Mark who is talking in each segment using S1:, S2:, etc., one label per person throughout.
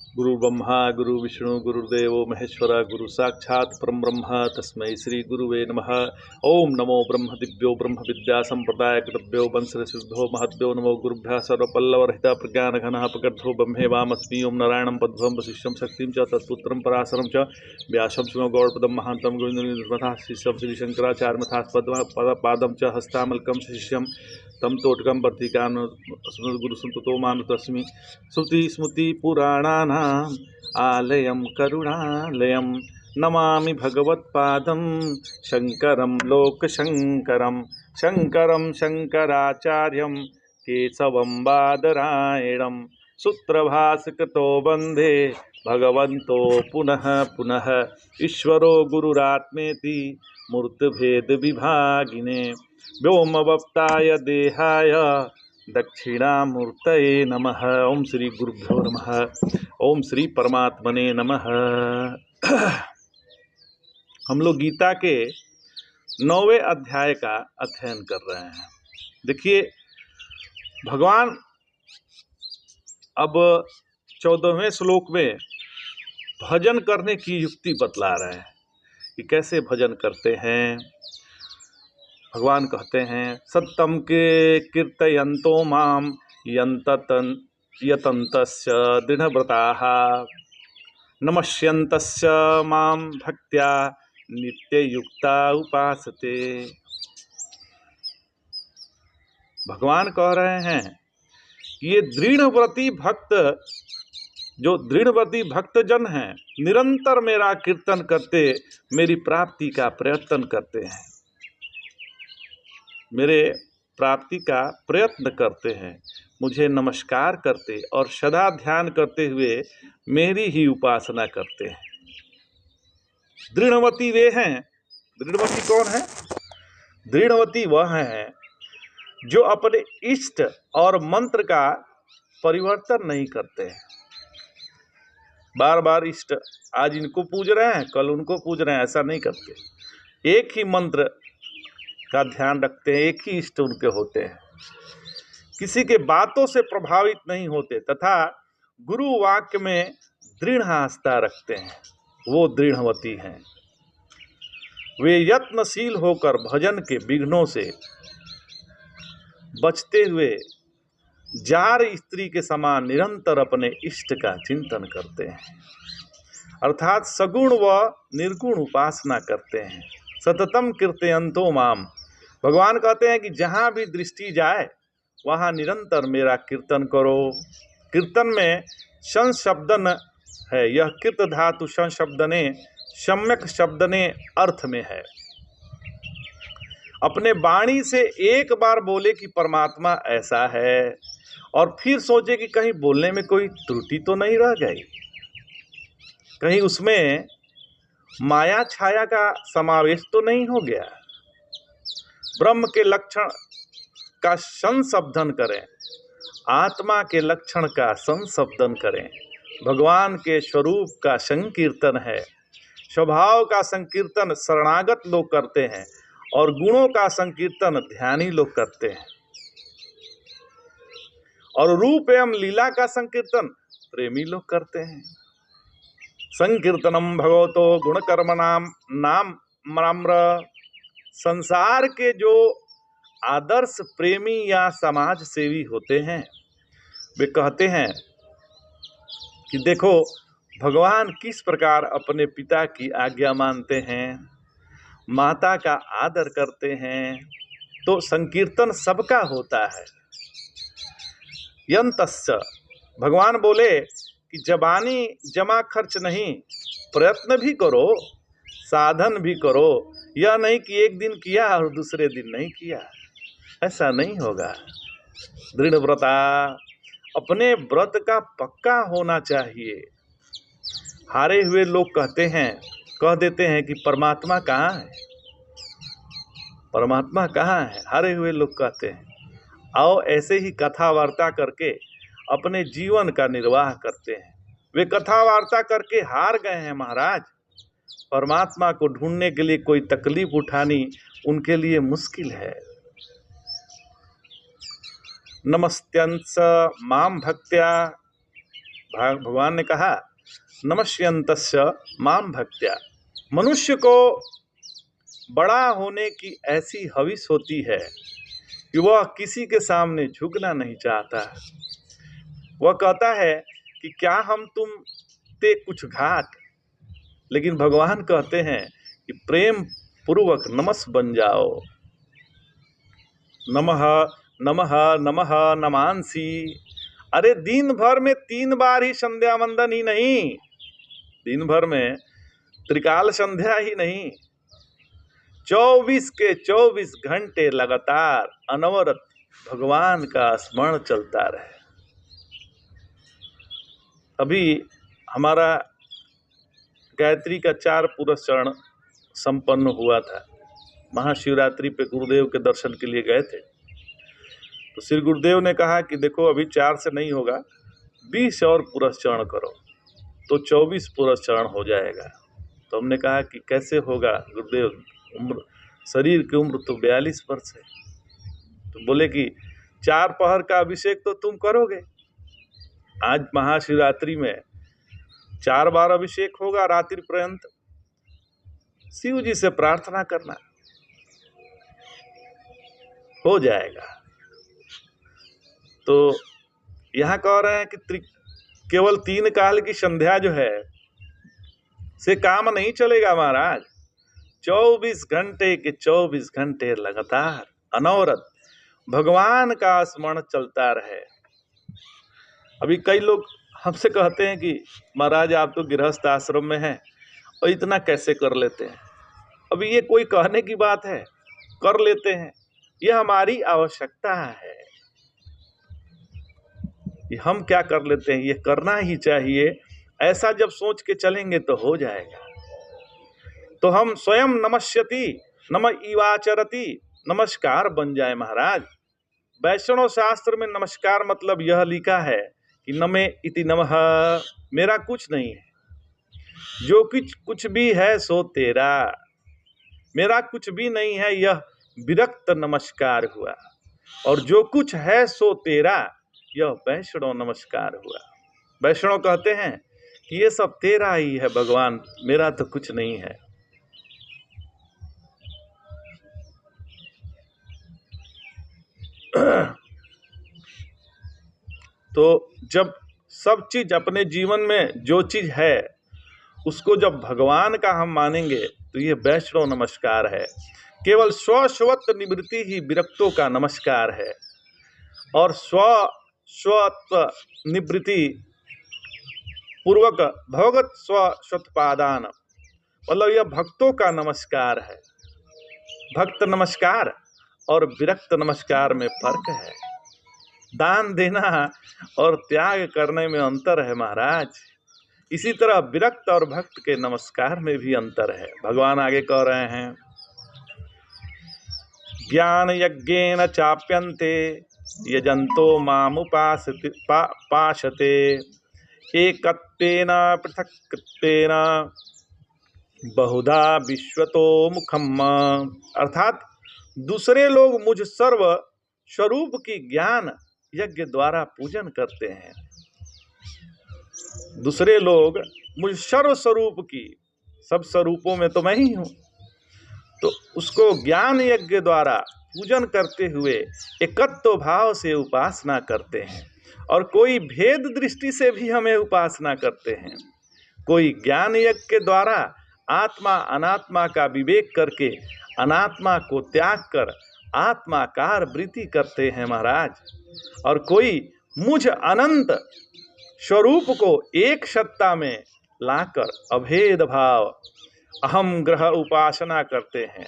S1: गुरु ब्रह्मा गुरु विष्णु गुरुदेव महेश्वर गुरु साक्षात् परम ब्रह्म तस्मै श्री गुरुवे नमः। ओम नमो ब्रह्म दिव्यो ब्रह्म विद्या संप्रदाय कृतभ्यो वंशसिद्धो महद्भ्यो नमो गुरुभ्यः सर्वपल्लवरहित प्रज्ञान घनः प्रगद्धो ब्रह्मे वामस्मि। ओम नारायणं पद्मं वशिष्ठं शक्तिं च तत्पुत्रं पराशरं च व्यासं शिवं गौड़पदं महान्तं गुरुमथा शिष्यं श्रीशंकराचार्यमथा पादं च हस्तामलकं शिष्यं तम तोटकम वर्तिकान गुरु संतो मानुतस्मि। श्रुति स्मृति पुराणानाम् आलयं करुणालयं नमामि भगवत्पादं शंकरं लोकशंकरं शंकरं शंकराचार्यं केशवं बादरायणं सूत्रभास्कृतो वन्दे भगवन्तो पुनः पुनः। ईश्वरो गुरुरात्मेति मूर्तिभेद विभागिने व्योमवप्ताय देहाय दक्षिणामूर्तये नमः। ओम श्री गुरुभ्यो नमः। ओम श्री परमात्मने नमः। हम लोग गीता के 9वें अध्याय का अध्ययन कर रहे हैं। देखिए, भगवान अब 14वें श्लोक में भजन करने की युक्ति बतला रहे हैं कि कैसे भजन करते हैं। भगवान कहते हैं, सत्यम के कीर्तयन्तो माम यतन्तस्य दृढ़व्रताः नमस्यन्तस्य माम भक्त्या नित्ययुक्ता उपासते। भगवान कह रहे हैं कि ये दृढ़व्रती भक्त, जो दृढ़व्रती भक्तजन हैं, निरंतर मेरा कीर्तन करते मेरी प्राप्ति का प्रयत्न करते हैं, मेरे प्राप्ति का प्रयत्न करते हैं, मुझे नमस्कार करते और सदा ध्यान करते हुए मेरी ही उपासना करते हैं। दृढ़वती वे हैं। दृढ़वती कौन है? दृढ़वती वह हैं जो अपने इष्ट और मंत्र का परिवर्तन नहीं करते हैं। बार बार इष्ट, आज इनको पूज रहे हैं कल उनको पूज रहे हैं, ऐसा नहीं करते। एक ही मंत्र का ध्यान रखते हैं, एक ही इष्ट उनके होते हैं, किसी के बातों से प्रभावित नहीं होते तथा गुरु वाक्य में दृढ़ आस्था रखते हैं। वो दृढ़वती हैं। वे यत्नशील होकर भजन के विघ्नों से बचते हुए जार स्त्री के समान निरंतर अपने इष्ट का चिंतन करते हैं, अर्थात सगुण व निर्गुण उपासना करते हैं। सततम कीर्तयन्तो माम, भगवान कहते हैं कि जहाँ भी दृष्टि जाए वहाँ निरंतर मेरा कीर्तन करो। कीर्तन में संशब्दन है, यह कीर्त धातु संशब्दने सम्यक शब्दने अर्थ में है। अपने वाणी से एक बार बोले कि परमात्मा ऐसा है और फिर सोचे कि कहीं बोलने में कोई त्रुटि तो नहीं रह गई, कहीं उसमें माया छाया का समावेश तो नहीं हो गया। ब्रह्म के लक्षण का संशब्दन करें, आत्मा के लक्षण का संशब्दन करें। भगवान के स्वरूप का संकीर्तन है। स्वभाव का संकीर्तन शरणागत लोग करते हैं और गुणों का संकीर्तन ध्यानी लोग करते हैं, और रूप एवं लीला का संकीर्तन प्रेमी लोग करते हैं। संकीर्तनम भगवतो गुणकर्मणाम नाम म्राम्र। संसार के जो आदर्श प्रेमी या समाज सेवी होते हैं वे कहते हैं कि देखो भगवान किस प्रकार अपने पिता की आज्ञा मानते हैं, माता का आदर करते हैं, तो संकीर्तन सबका होता है। यंतस्य, भगवान बोले कि जबानी जमा खर्च नहीं, प्रयत्न भी करो, साधन भी करो। यह नहीं कि एक दिन किया और दूसरे दिन नहीं किया, ऐसा नहीं होगा। दृढ़ व्रता, अपने व्रत का पक्का होना चाहिए। हारे हुए लोग कह देते हैं कि परमात्मा कहाँ है, परमात्मा कहाँ है। हारे हुए लोग कहते हैं, आओ ऐसे ही कथा वार्ता करके अपने जीवन का निर्वाह करते हैं। वे कथा वार्ता करके हार गए हैं महाराज। परमात्मा को ढूंढने के लिए कोई तकलीफ उठानी उनके लिए मुश्किल है। नमस्त्यंस माम भक्त्या, भगवान ने कहा नमस्यन्तस्य माम भक्त्या। मनुष्य को बड़ा होने की ऐसी हविस होती है कि वह किसी के सामने झुकना नहीं चाहता। वह कहता है कि क्या हम तुम ते कुछ घाट, लेकिन भगवान कहते हैं कि प्रेम पूर्वक नमस बन जाओ। नमः नमः नमः नमांसी। अरे दिन भर में 3 बार ही संध्या वंदन ही नहीं, दिन भर में त्रिकाल संध्या ही नहीं, 24 के 24 घंटे लगातार अनवरत भगवान का स्मरण चलता रहे। अभी हमारा गायत्री का 4 पुरस्चरण संपन्न हुआ था। महाशिवरात्रि पे गुरुदेव के दर्शन के लिए गए थे, तो श्री गुरुदेव ने कहा कि देखो अभी 4 से नहीं होगा, 20 और पुरस्चरण करो तो 24 पुरस्चरण हो जाएगा। तो हमने कहा कि कैसे होगा गुरुदेव, उम्र शरीर की उम्र तो 42 वर्ष है। तो बोले कि 4 पहर का अभिषेक तो तुम करोगे। आज महाशिवरात्रि में 4 बार अभिषेक होगा रात्रि पर्यंत। शिव जी से प्रार्थना करना, हो जाएगा। तो यहाँ कह रहे हैं कि केवल 3 काल की संध्या जो है से काम नहीं चलेगा महाराज। 24 घंटे के 24 घंटे लगातार अनवरत भगवान का स्मरण चलता रहे। अभी कई लोग हमसे कहते हैं कि महाराज आप तो गृहस्थ आश्रम में हैं और इतना कैसे कर लेते हैं। अभी ये कोई कहने की बात है, कर लेते हैं, यह हमारी आवश्यकता है। हम क्या कर लेते हैं, ये करना ही चाहिए। ऐसा जब सोच के चलेंगे तो हो जाएगा। तो हम स्वयं नमस्यति नम इवाचरति, नमस्कार बन जाए महाराज। वैष्णव शास्त्र में नमस्कार मतलब यह लिखा है कि नमे इति नमः, मेरा कुछ नहीं है, जो कुछ भी है सो तेरा। मेरा कुछ भी नहीं है, यह विरक्त नमस्कार हुआ। और जो कुछ है सो तेरा, यह वैष्णव नमस्कार हुआ। वैष्णव कहते हैं कि ये सब तेरा ही है भगवान, मेरा तो कुछ नहीं है। तो जब सब चीज अपने जीवन में जो चीज है उसको जब भगवान का हम मानेंगे तो ये वैष्णव नमस्कार है। केवल स्वस्वत्व निवृत्ति ही विरक्तों का नमस्कार है। और स्वत्व निवृत्ति पूर्वक भगवत स्वत्पादान मतलब यह भक्तों का नमस्कार है। भक्त नमस्कार और विरक्त नमस्कार में फर्क है। दान देना और त्याग करने में अंतर है महाराज। इसी तरह विरक्त और भक्त के नमस्कार में भी अंतर है। भगवान आगे कह रहे हैं ज्ञान यज्ञेन चाप्यन्ते यजन्तो मामुपासते पाशते एकत्वेन पृथक्त्वेन बहुधा विश्वतो मुखम। अर्थात दूसरे लोग मुझ सर्व स्वरूप की ज्ञान यज्ञ द्वारा पूजन करते हैं। दूसरे लोग मुझ सर्व स्वरूप की, सब स्वरूपों में तो मैं ही हूँ, तो उसको ज्ञान यज्ञ द्वारा पूजन करते हुए एकत्व भाव से उपासना करते हैं। और कोई भेद दृष्टि से भी हमें उपासना करते हैं। कोई ज्ञान यज्ञ के द्वारा आत्मा अनात्मा का विवेक करके अनात्मा को त्याग कर आत्माकार वृत्ति करते हैं महाराज। और कोई मुझ अनंत स्वरूप को एक सत्ता में लाकर अभेद भाव अहम ग्रह उपासना करते हैं।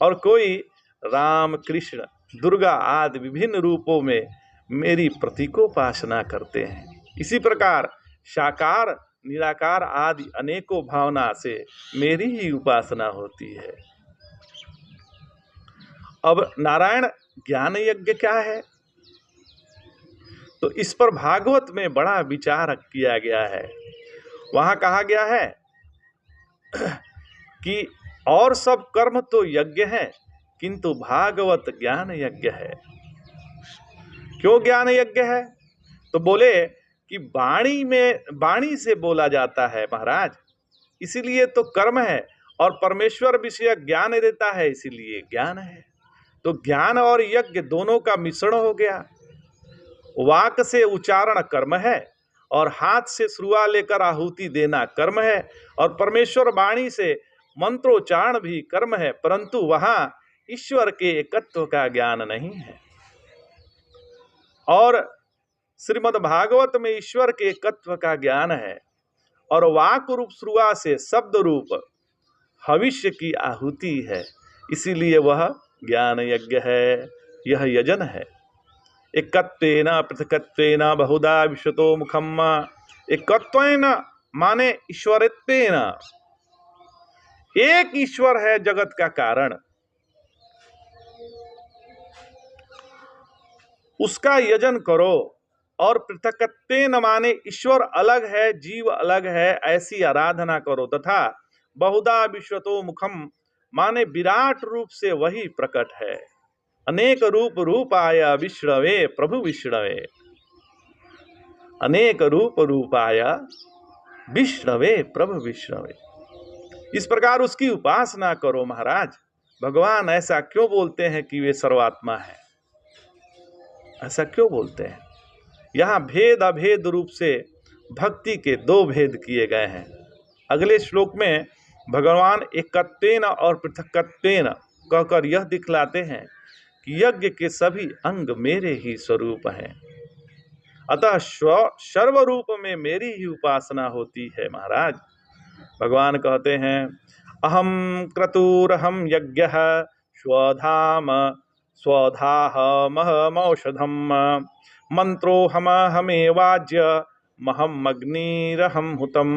S1: और कोई राम कृष्ण दुर्गा आदि विभिन्न रूपों में मेरी प्रतीकोपासना करते हैं। इसी प्रकार साकार निराकार आदि अनेकों भावना से मेरी ही उपासना होती है। अब नारायण ज्ञान यज्ञ क्या है, तो इस पर भागवत में बड़ा विचार किया गया है। वहाँ कहा गया है कि और सब कर्म तो यज्ञ है किंतु भागवत ज्ञान यज्ञ है। क्यों ज्ञान यज्ञ है, तो बोले कि वाणी से बोला जाता है महाराज, इसीलिए तो कर्म है, और परमेश्वर विषय ज्ञान देता है, इसीलिए ज्ञान है। तो ज्ञान और यज्ञ दोनों का मिश्रण हो गया। वाक से उच्चारण कर्म है, और हाथ से श्रुआ लेकर आहुति देना कर्म है, और परमेश्वर वाणी से मंत्रोच्चारण भी कर्म है, परंतु वहां ईश्वर के एकत्व का ज्ञान नहीं है। और श्रीमद् भागवत में ईश्वर के एकत्व का ज्ञान है, और वाक रूप श्रुआ से शब्द रूप भविष्य की आहुति है, इसीलिए वह ज्ञान यज्ञ है, यह यजन है। एकत्वेन पृथकत्वेन बहुधा विश्वतो मुखम। एकत्वेन माने ईश्वरत्वेन, एक ईश्वर है जगत का कारण, उसका यजन करो। और पृथकत्वेन माने ईश्वर अलग है, जीव अलग है, ऐसी आराधना करो। तथा बहुधा विश्वतो मुखम माने विराट रूप से वही प्रकट है। अनेक रूप रूपाय विष्णवे प्रभु विष्णवे, अनेक रूप रूपाय विष्णवे प्रभु विष्णवे, इस प्रकार उसकी उपासना करो महाराज। भगवान ऐसा क्यों बोलते हैं कि वे सर्वात्मा है? ऐसा क्यों बोलते हैं? यहाँ भेद अभेद रूप से भक्ति के दो भेद किए गए हैं। अगले श्लोक में भगवान एकत्वेन और पृथकत्वेन कहकर यह दिखलाते हैं कि यज्ञ के सभी अंग मेरे ही स्वरूप हैं, अतः सर्वरूप में मेरी ही उपासना होती है महाराज। भगवान कहते हैं अहम क्रतुरहम यज्ञः स्वधाम स्वधाहमहमौषधम मंत्रोहमहमेवाज्य महम अग्निरहम हुतम।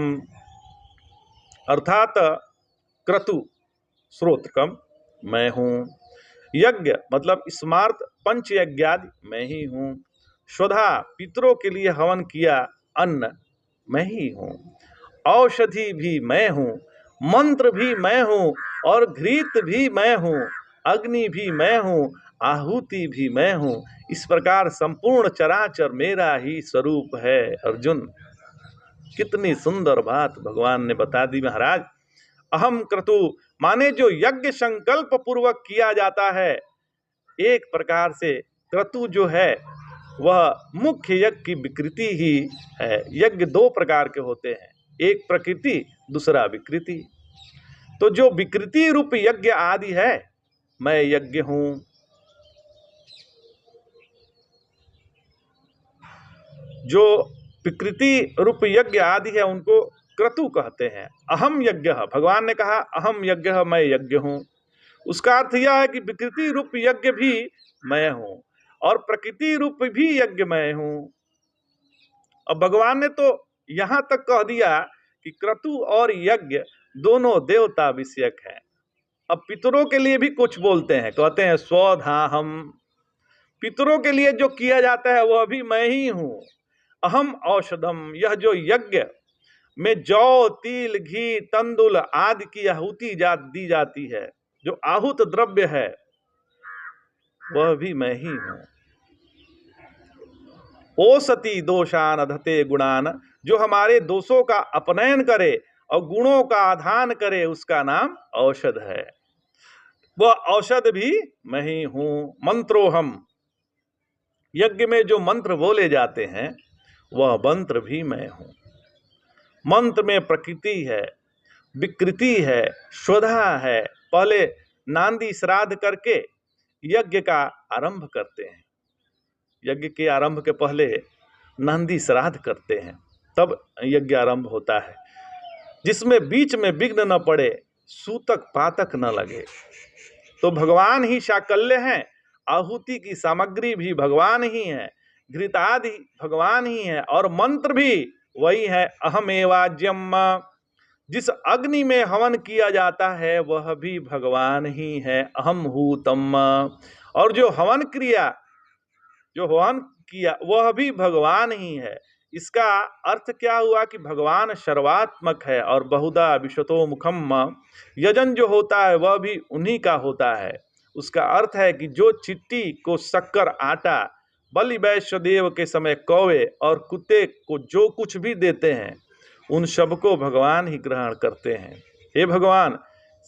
S1: अर्थात क्रतु श्रोत्रकम मैं हूँ, यज्ञ मतलब स्मार्त पंच यज्ञादि मैं ही हूँ, स्वधा पितरों के लिए हवन किया अन्न मैं ही हूँ, औषधि भी मैं हूँ, मंत्र भी मैं हूँ, और घृत भी मैं हूँ, अग्नि भी मैं हूँ, आहुति भी मैं हूँ। इस प्रकार संपूर्ण चराचर मेरा ही स्वरूप है। अर्जुन, कितनी सुंदर बात भगवान ने बता दी महाराज। अहम क्रतु माने जो यज्ञ संकल्प पूर्वक किया जाता है। एक प्रकार से क्रतु जो है वह मुख्य यज्ञ की विकृति ही है। यज्ञ दो प्रकार के होते हैं, एक प्रकृति, दूसरा विकृति। तो जो विकृति रूप यज्ञ आदि है, मैं यज्ञ हूं। जो विकृति रूप यज्ञ आदि है उनको क्रतु कहते हैं। अहम यज्ञ, भगवान ने कहा अहम यज्ञ, मैं यज्ञ हूं। उसका अर्थ यह है कि विकृति रूप यज्ञ भी मैं हूं और प्रकृति रूप भी यज्ञ मैं हूं। अब भगवान ने तो यहां तक कह दिया कि क्रतु और यज्ञ दोनों देवता विषयक हैं। अब पितरों के लिए भी कुछ बोलते हैं, कहते हैं स्वधाहम, पितरों के लिए जो किया जाता है वह भी मैं ही हूं। अहम औषधम, यह जो यज्ञ में जौ, तिल, घी, तंदुल आदि की आहुति दी जाती है, जो आहुत द्रव्य है वह भी मैं ही हूं। ओसति दोषान अधते गुणान, जो हमारे दोषों का अपनयन करे और गुणों का आधान करे, उसका नाम औषध है। वह औषध भी मैं ही हूं। मंत्रोहम, यज्ञ में जो मंत्र बोले जाते हैं वह मंत्र भी मैं हूं। मंत्र में प्रकृति है, विकृति है, स्वधा है। पहले नांदी श्राद्ध करके यज्ञ का आरंभ करते हैं। यज्ञ के आरंभ के पहले नांदी श्राद्ध करते हैं, तब यज्ञ आरंभ होता है, जिसमें बीच में विघ्न न पड़े, सूतक पातक न लगे। तो भगवान ही शाकल्य हैं, आहुति की सामग्री भी भगवान ही है, घृतादि भगवान ही है, और मंत्र भी वही है। अहमेवाज्यम, जिस अग्नि में हवन किया जाता है वह भी भगवान ही है। अहम हूतम, और जो हवन क्रिया, जो हवन किया वह भी भगवान ही है। इसका अर्थ क्या हुआ कि भगवान सर्वात्मक है और बहुधा विश्वतो मुखम, यजन जो होता है वह भी उन्हीं का होता है। उसका अर्थ है कि जो चिट्टी को शक्कर आटा बलि वैश्वदेव के समय कौवे और कुत्ते को जो कुछ भी देते हैं उन सबको भगवान ही ग्रहण करते हैं। हे भगवान,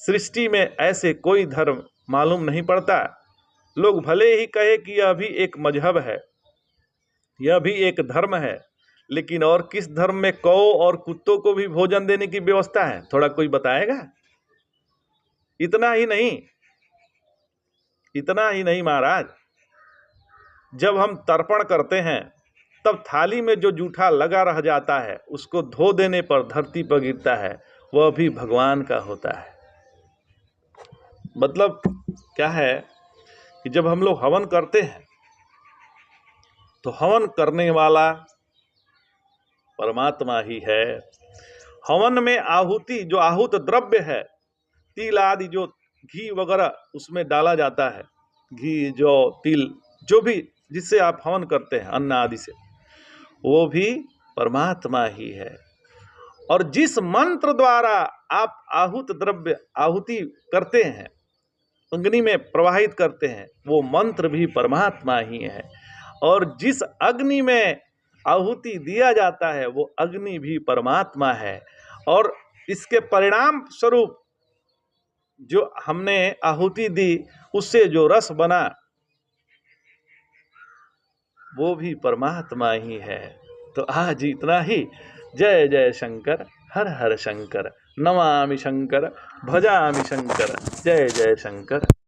S1: सृष्टि में ऐसे कोई धर्म मालूम नहीं पड़ता। लोग भले ही कहे कि यह भी एक मजहब है, यह भी एक धर्म है, लेकिन और किस धर्म में कौ और कुत्तों को भी भोजन देने की व्यवस्था है? थोड़ा कोई बताएगा? इतना ही नहीं महाराज, जब हम तर्पण करते हैं तब थाली में जो जूठा लगा रह जाता है उसको धो देने पर धरती पर गिरता है, वह भी भगवान का होता है। मतलब क्या है कि जब हम लोग हवन करते हैं तो हवन करने वाला परमात्मा ही है। हवन में आहुति, जो आहुत द्रव्य है, तिल आदि, जो घी वगैरह उसमें डाला जाता है, घी, जौ, तिल, जो भी जिससे आप हवन करते हैं अन्न आदि से, वो भी परमात्मा ही है। और जिस मंत्र द्वारा आप आहुत द्रव्य आहुति करते हैं, अग्नि में प्रवाहित करते हैं, वो मंत्र भी परमात्मा ही है। और जिस अग्नि में आहुति दिया जाता है वो अग्नि भी परमात्मा है। और इसके परिणाम स्वरूप जो हमने आहुति दी उससे जो रस बना वो भी परमात्मा ही है। तो आज इतना ही। जय जय शंकर, हर हर शंकर, नमामि शंकर, भजामि शंकर, जय जय शंकर।